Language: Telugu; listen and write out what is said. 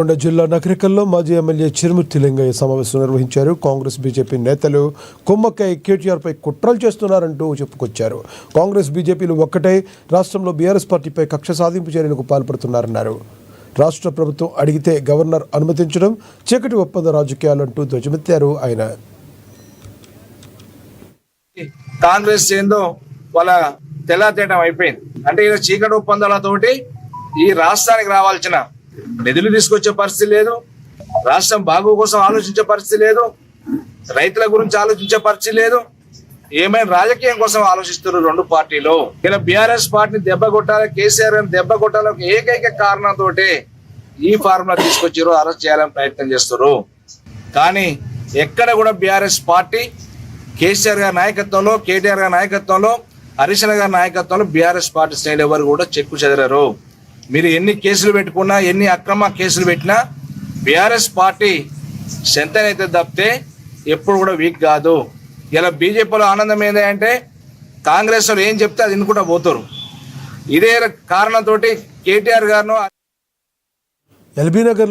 కొండ జిల్లా నగరికల్లో మాజీ ఎమ్మెల్యే చిరుమూర్తి లింగయ్య సమావేశం నిర్వహించారు. కాంగ్రెస్ బీజేపీ నేతలు కుమ్మక్కై కేటీఆర్పై కుట్రలు చేస్తున్నారంటూ చెప్పుకొచ్చారు. కాంగ్రెస్ బీజేపీలు ఒక్కటే రాష్ట్రంలో బీఆర్ఎస్ పార్టీపై కక్ష సాధింపు చర్యలకు పాల్పడుతున్నారన్నారు. రాష్ట్ర ప్రభుత్వం అడిగితే గవర్నర్ అనుమతించడం చీకటి ఒప్పంద రాజకీయాలంటూ ధ్వజమెత్తారు ఆయన. కాంగ్రెస్ ఏందో వాళ్ళ తెల్లాతేటం అయిపోయింది. అంటే ఇలా చీకటి ఒప్పందాలతోటి ఈ రాష్ట్రానికి రావాల్సిన నిధులు తీసుకొచ్చే పరిస్థితి లేదు, రాష్ట్రం బాగు కోసం ఆలోచించే పరిస్థితి లేదు, రైతుల గురించి ఆలోచించే పరిస్థితి లేదు, ఏమైనా రాజకీయం కోసం ఆలోచిస్తున్నారు రెండు పార్టీలు. ఇలా బీఆర్ఎస్ పార్టీని దెబ్బ కొట్టాలి, కేసీఆర్ గారిని దెబ్బ కొట్టాలి ఏకైక కారణంతో ఈ ఫార్ములా తీసుకొచ్చారు, అరెస్ట్ చేయాలని ప్రయత్నం చేస్తారు. కానీ ఎక్కడ కూడా బీఆర్ఎస్ పార్టీ కేసీఆర్ గారి నాయకత్వంలో, కేటీఆర్ గారి నాయకత్వంలో, హరీష్ రావు గారి నాయకత్వంలో బీఆర్ఎస్ పార్టీ శ్రేణులు ఎవరు కూడా చెక్కు చెదరరు. మీరు ఎన్ని కేసులు పెట్టుకున్నా, ఎన్ని అక్రమ కేసులు పెట్టినా బీఆర్ఎస్ పార్టీ స్ట్రెంత్ అయితే తప్పితే ఎప్పుడు కూడా వీక్ కాదు. ఇలా బీజేపీలో ఆనందం ఏంటంటే కాంగ్రెస్ వాళ్ళు ఏం చెప్తే అది వినుకుంటా పోతారు. ఇదే కారణంతో కేటీఆర్ గారు ఎల్బీ నగర్లో